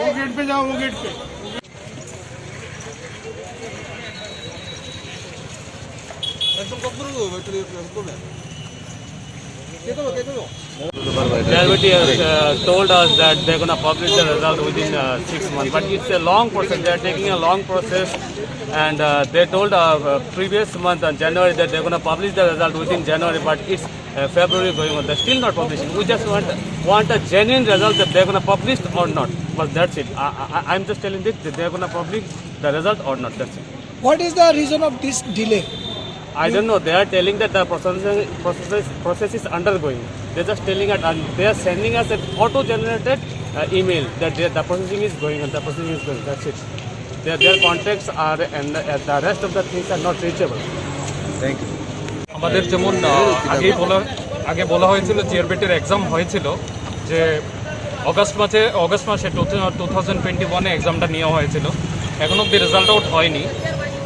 वो गेट पे जाओ, वो गेट पे। JRBT has told us that they're going to publish the result within 6 months, but it's a long process. They're taking a long process, and they told previous month on January that they're going to publish the result within January, but it's February going on. They're still not publishing. We just want a genuine result that they're going to publish or not. But that's it. I'm just telling this that they're going to publish the result or not. That's it. What is the reason of this delay? I don't know. They are telling that the process is undergoing. They're just telling it, and they are sending us an auto-generated email that the processing is going on. The processing is going. That's it. Their contacts are, and the rest of the things are not reachable. Thank you. আমাদের যেমন আগে বলা হয়েছিল জিআরবিটির exam হয়েছিল যে August মাসে 2021 এক্সামটা নেওয়া হয়েছিল, এখন অবধি রেজাল্ট আউট হয়নি।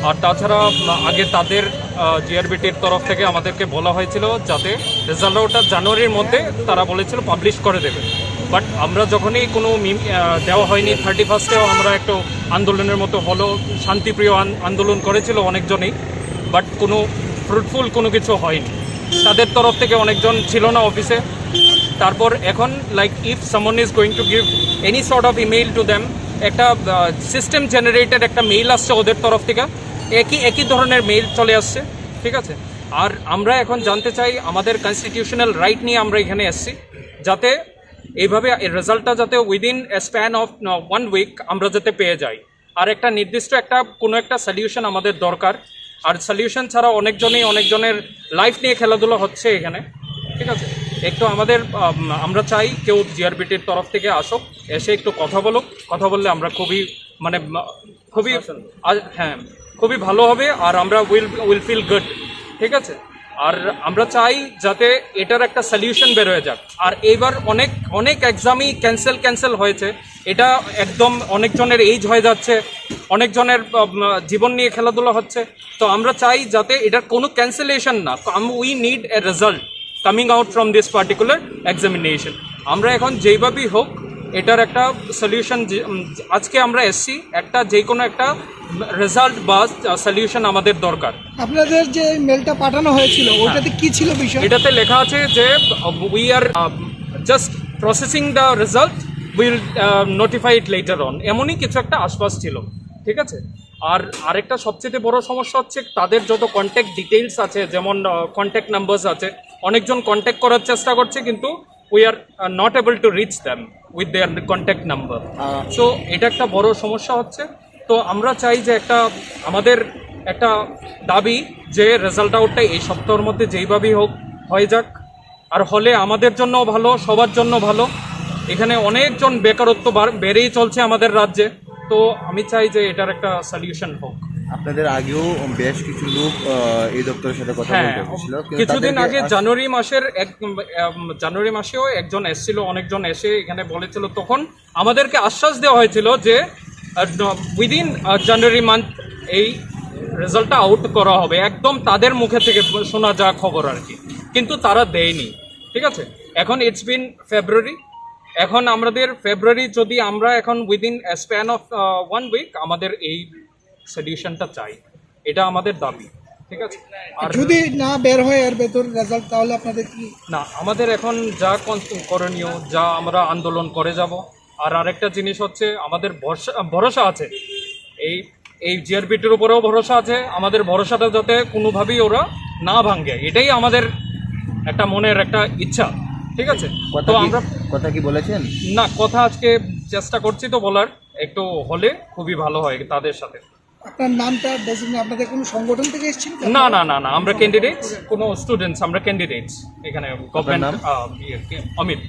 আর তাছাড়া আগে তাদের জিআরবিটির তরফ থেকে আমাদেরকে বলা হয়েছিল যাতে রেজাল্ট আউটটা জানুয়ারির মধ্যে তারা বলেছিল পাবলিশ করে দেবে। বাট আমরা যখনই কোনো দেওয়া হয়নি 31-এও আমরা একটু আন্দোলনের মতো হলো, শান্তিপ্রিয় আন্দোলন করেছিল অনেকজনই, বাট কোনো ফ্রুটফুল কোনো কিছু হয়নি। তাদের তরফ থেকে অনেকজন ছিল না অফিসে। তারপর এখন like if someone is going to give any sort of email to them, একটা সিস্টেম জেনারেটেড একটা মেইল আসছে ওদের তরফ থেকে, একই ধরনের মেইল চলে আসছে, ঠিক আছে। আর আমরা এখন জানতে চাই আমাদের কনস্টিটিউশনাল রাইট নিয়ে আমরা এখানে এসেছি, যাতে এইভাবে রেজাল্টটা যাতে within a span of 1 week আমরা যাতে পেয়ে যাই। আর একটা নির্দিষ্ট কোনো একটা সলিউশন আমাদের দরকার। আর সলিউশন ছাড়া অনেকজনের লাইফ নিয়ে খেলাধুলা হচ্ছে এখানে, ঠিক আছে। একটু আমরা চাই কেউ জিআরবিটির তরফ থেকে আসুক, এসে একটু কথা বলুক। কথা বললে আমরা খুবই ভালো হবে, আর আমরা উইল ফিল গুড, ঠিক আছে। আর আমরা চাই যাতে এটার একটা সলিউশন বের হয়ে যাক। আর এইবার অনেক এক্সামই ক্যান্সেল হয়েছে, এটা একদম অনেকজনের এইজ হয়ে যাচ্ছে, অনেকজনের জীবন নিয়ে খেলাধুলা হচ্ছে। তো আমরা চাই যাতে এটার কোনো ক্যান্সেলেশন না, we need a result coming out from this particular examination. আমরা এখন যেইভাবেই হোক এটার একটা সলিউশন, আজকে আমরা এসছি একটা কোনো একটা রেজাল্ট বা সলিউশন আমাদের দরকার। আপনাদের যে মেলটা পাঠানো হয়েছিল ওটাতে কি ছিল বিষয়? এটাতে লেখা আছে যে we are just processing the result, will notify it later on, এমনই কিছু একটা আশ্বাস ছিল, ঠিক আছে। আর আরেকটা সবচেয়ে বড় সমস্যা হচ্ছে তাদের যত কন্ট্যাক্ট ডিটেইলস আছে, যেমন কন্ট্যাক্ট নাম্বারস আছে, অনেকজন কন্ট্যাক্ট করার চেষ্টা করছে, কিন্তু we are not able to reach them with their contact number. So এটা একটা বড় সমস্যা হচ্ছে। তো আমরা চাই যে আমাদের একটা দাবি যে রেজাল্ট আউটটা এই সপ্তাহের মধ্যে যেইভাবেই হোক হয়ে যাক। আর হলে আমাদের জন্য ভালো, সবার জন্য ভালো। এখানে অনেকজন বেকারত্ব বেড়েই চলছে আমাদের রাজ্যে। তো আমি চাই যে এটার একটা সলিউশন হোক। আপনাদের আগেও বেশ কিছু লোক এই দপ্তরের সাথে কথা বলছিল, কিছুদিন আগে জানুয়ারি মাসেও একজন এসেছিল, অনেকজন এসে এখানে বলেছিল। তখন আমাদেরকে আশ্বাস দেওয়া হয়েছিল যে উইদিন জানুয়ারি মান্থ এই রেজাল্টটা আউট করা হবে, একদম তাদের মুখে থেকে শোনা যা খবর আর কি, কিন্তু তারা দেয়নি, ঠিক আছে। এখন ইটস বিন ফেব্রুয়ারি, এখন আমাদের যদি আমরা এখন উইদিন স্প্যান অফ 1 উইক আমাদের এই সলিউশনটা চাই, এটা আমাদের দাবি, ঠিক আছে। আর যদি না বের হয় এর ভেতর রেজাল্ট, তাহলে আপনাদের কি না, আমাদের এখন যা করণীয়, যা আমরা আন্দোলন করে যাব। আর আরেকটা জিনিস হচ্ছে আমাদের ভরসা আছে, এই জিআরবিটির উপরেও ভরসা আছে। আমাদের ভরসাটা যাতে কোনোভাবেই ওরা না ভাঙে, এটাই আমাদের একটা মনের একটা ইচ্ছা, ঠিক আছে। তো আমরা কথা কি বলেছেন? না, কথা আজকে চেষ্টা করছি তো বলার, একটু হলে খুবই ভালো হয় তাদের সাথে। আপনার নামটা আপনাদের কোনো সংগঠন থেকে এসেছেন? না, আমরা ক্যান্ডিডেটস, কোনো স্টুডেন্টস, আমরা ক্যান্ডিডেটস এখানে গভর্নমেন্ট। অমিত।